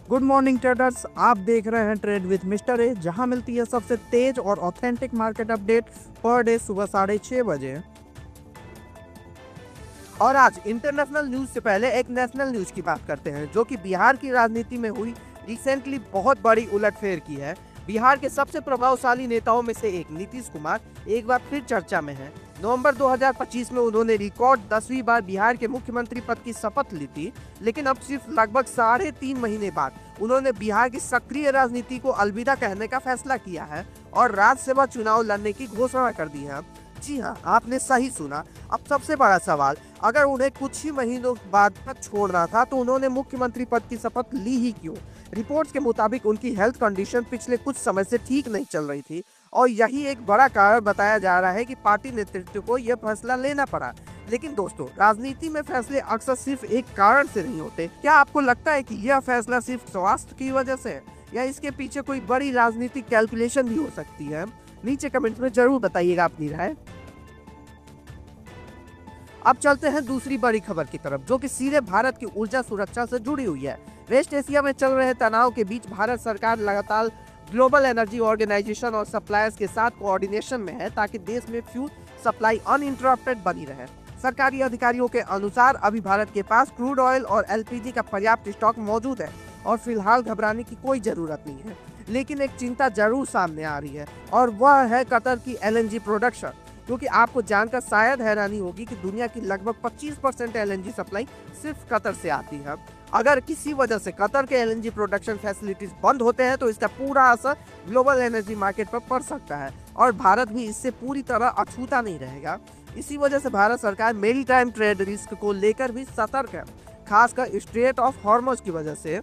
Good morning traders, आप देख रहे हैं ट्रेड विद मिस्टर ए, जहां मिलती है सबसे तेज और authentic market update per day सुबह 6:30 बजे। और आज इंटरनेशनल न्यूज से पहले एक नेशनल न्यूज की बात करते हैं, जो कि बिहार की राजनीति में हुई रिसेंटली बहुत बड़ी उलटफेर की है। बिहार के सबसे प्रभावशाली नेताओं में से एक नीतीश कुमार एक बार फिर चर्चा में है। नवंबर 2025 में उन्होंने रिकॉर्ड 10वीं बार बिहार के मुख्यमंत्री पद की शपथ ली थी, लेकिन अब सिर्फ लगभग 3.5 महीने बाद उन्होंने बिहार की सक्रिय राजनीति को अलविदा कहने का फैसला किया है और राज्यसभा चुनाव लड़ने की घोषणा कर दी है। जी हाँ, आपने सही सुना। अब सबसे बड़ा सवाल, अगर उन्हें कुछ ही महीनों बाद तक छोड़ना था तो उन्होंने मुख्यमंत्री पद की शपथ ली ही क्यों? रिपोर्ट्स के मुताबिक उनकी हेल्थ कंडीशन पिछले कुछ समय से ठीक नहीं चल रही थी और यही एक बड़ा कारण बताया जा रहा है कि पार्टी नेतृत्व को यह फैसला लेना पड़ा। लेकिन दोस्तों, राजनीति में फैसले अक्सर सिर्फ एक कारण से नहीं होते। क्या आपको लगता है कि यह फैसला सिर्फ स्वास्थ्य की वजह से है या इसके पीछे कोई बड़ी राजनीतिक कैलकुलेशन भी हो सकती है? नीचे कमेंट में जरूर बताइएगा अपनी राय। अब चलते हैं दूसरी बड़ी खबर की तरफ, जो कि सीधे भारत की ऊर्जा सुरक्षा से जुड़ी हुई है। वेस्ट एशिया में चल रहे तनाव के बीच भारत सरकार लगातार ग्लोबल एनर्जी ऑर्गेनाइजेशन और सप्लायर्स के साथ कोऑर्डिनेशन में है, ताकि देश में फ्यूल सप्लाई अनइंटरप्टेड बनी रहे। सरकारी अधिकारियों के अनुसार अभी भारत के पास क्रूड ऑयल और एलपीजी का पर्याप्त स्टॉक मौजूद है और फिलहाल घबराने की कोई जरूरत नहीं है। लेकिन एक चिंता जरूर सामने आ रही है और वह है कतर की एलएनजी प्रोडक्शन, क्योंकि आपको जानकर शायद हैरानी होगी कि दुनिया की लगभग 25% एलएनजी सप्लाई सिर्फ कतर से आती है। अगर किसी वजह से कतर के एलएनजी प्रोडक्शन फैसिलिटीज बंद होते हैं तो इसका पूरा असर ग्लोबल एनर्जी मार्केट पर पड़ सकता है और भारत भी इससे पूरी तरह अछूता नहीं रहेगा। इसी वजह से भारत सरकार मेरीटाइम ट्रेड रिस्क को लेकर भी सतर्क है, खासकर स्ट्रेट ऑफ हॉर्मुज की वजह से।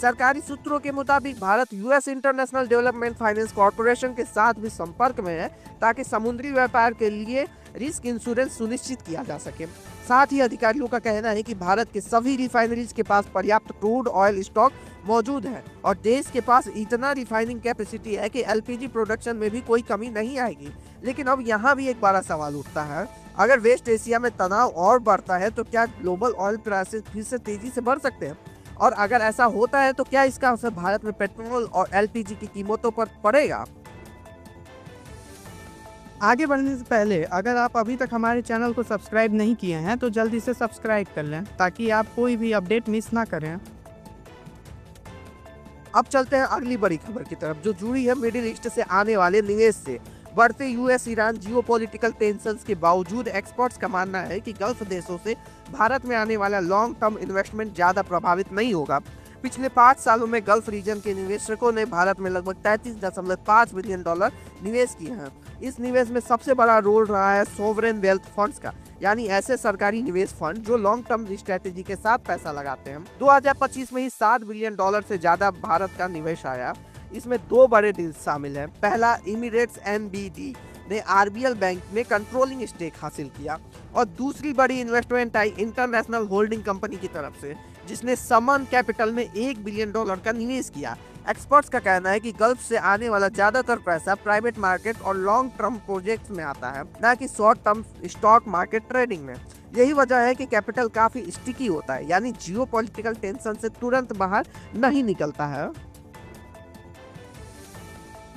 सरकारी सूत्रों के मुताबिक Bharat US international development finance corporation के साथ भी संपर्क में है, ताकि समुद्री व्यापार के लिए रिस्क इंश्योरेंस सुनिश्चित किया जा सके। साथ ही अधिकारियों का कहना है कि भारत के सभी रिफाइनरीज के पास पर्याप्त क्रूड ऑयल स्टॉक मौजूद है और देश के पास इतना रिफाइनिंग कैपेसिटी है कि एलपीजी प्रोडक्शन में भी कोई कमी नहीं आएगी। लेकिन अब यहाँ भी एक बड़ा सवाल उठता है, अगर वेस्ट एशिया में तनाव और बढ़ता है तो क्या ग्लोबल ऑयल प्राइसेस फिर से तेजी से बढ़ सकते हैं? और अगर ऐसा होता है तो क्या इसका असर भारत में पेट्रोल और एलपीजी की कीमतों पर पड़ेगा? आगे बढ़ने से पहले अगर आप अभी तक हमारे चैनल को सब्सक्राइब नहीं किए हैं तो जल्दी से सब्सक्राइब कर लें, ताकि आप कोई भी अपडेट मिस ना करें। अब चलते हैं अगली बड़ी खबर की तरफ, जो जुड़ी है मिडिल ईस्ट से आने वाले निवेश से। बढ़ते यूएस ईरान जियोपॉलिटिकल टेंशंस के बावजूद एक्सपर्ट्स का मानना है कि गल्फ देशों से भारत में आने वाला लॉन्ग टर्म इन्वेस्टमेंट ज्यादा प्रभावित नहीं होगा। पिछले 5 सालों में गल्फ रीजन के निवेशकों ने भारत में लगभग $33.5 बिलियन निवेश किए हैं। इस निवेश में सबसे बड़ा रोल रहा है सोवरेन वेल्थ फंड्स का, यानी ऐसे सरकारी निवेश फंड जो लॉन्ग टर्म स्ट्रेटेजी के साथ पैसा लगाते हैं। 2025 में ही $7 बिलियन से ज्यादा भारत का निवेश आया। इसमें 2 बड़े डील शामिल हैं। पहला, इमिरेट्स एनबीडी ने आरबीएल बैंक में कंट्रोलिंग स्टेक हासिल किया और दूसरी बड़ी इन्वेस्टमेंट आई इंटरनेशनल होल्डिंग कंपनी की तरफ से, जिसने समन कैपिटल में $1 बिलियन का निवेश किया। एक्सपर्ट्स का कहना है कि गल्फ से आने वाला ज्यादातर पैसा प्राइवेट मार्केट और लॉन्ग टर्म प्रोजेक्ट्स में आता है, न कि short term stock market trading में। यही वजह है कि कैपिटल काफी स्टिकी होता है, यानी जियोपॉलिटिकल टेंशन से तुरंत बाहर नहीं निकलता है।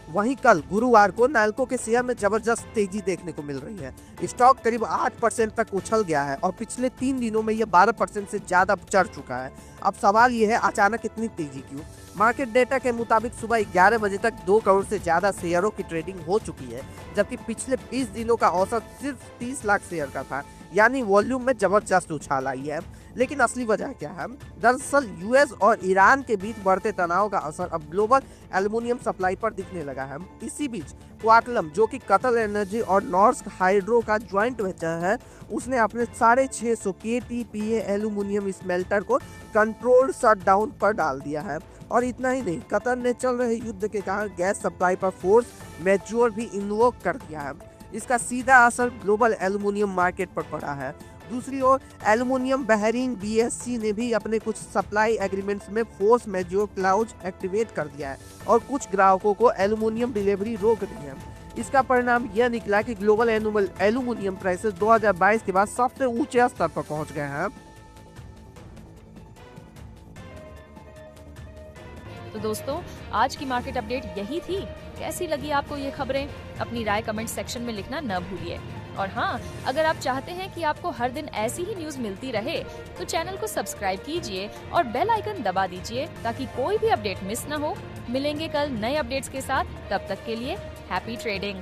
वहीं कल गुरुवार को नाल्को के शेयर में जबरदस्त तेजी देखने को मिल रही है। स्टॉक करीब 8% तक उछल गया है और पिछले 3 दिनों में यह 12% से ज्यादा चढ़ चुका है। अब सवाल यह है, अचानक इतनी तेजी क्यों? मार्केट डेटा के मुताबिक सुबह 11 बजे तक 2 करोड़ से ज्यादा शेयरों की ट्रेडिंग हो चुकी है, जबकि पिछले 20 दिनों का औसत सिर्फ 30 लाख शेयर का था, यानी वॉल्यूम में जबरदस्त उछाल आई है। लेकिन असली वजह क्या है? दरअसल यूएस और ईरान के बीच बढ़ते तनाव का असर अब ग्लोबल एल्युमिनियम सप्लाई पर दिखने लगा है। इसी बीच क्वाटलम, जो कि कतर एनर्जी और नॉर्स्क हाइड्रो का ज्वाइंट वेंचर है, उसने अपने 650 KTPA एल्युमिनियम स्मेल्टर को कंट्रोल्ड शटडाउन पर डाल दिया है। और इतना ही नहीं, कतर ने चल रहे युद्ध के कारण गैस सप्लाई पर फोर्स मेजोर भी इन्वोक कर दिया है। इसका सीधा असर ग्लोबल एल्युमिनियम मार्केट पर पड़ा है। दूसरी ओर एल्युमिनियम बहरीन BSC ने भी अपने कुछ सप्लाई एग्रीमेंट्स में फोर्स मेजोर क्लाउज एक्टिवेट कर दिया है और कुछ ग्राहकों को एल्युमिनियम डिलीवरी रोक दी है। इसका परिणाम यह निकला कि ग्लोबल एल्युमिनियम प्राइसेस 2022 के बाद सबसे ऊंचे स्तर पर पहुंच गए हैं। तो दोस्तों, आज की मार्केट अपडेट यही थी। कैसी लगी आपको ये खबरें? अपनी राय कमेंट सेक्शन में लिखना न भूलिए। और हाँ, अगर आप चाहते हैं कि आपको हर दिन ऐसी ही न्यूज मिलती रहे, तो चैनल को सब्सक्राइब कीजिए और बेल आइकन दबा दीजिए ताकि कोई भी अपडेट मिस न हो। मिलेंगे कल नए अपडेट्स के साथ, तब तक के लिए हैप्पी ट्रेडिंग।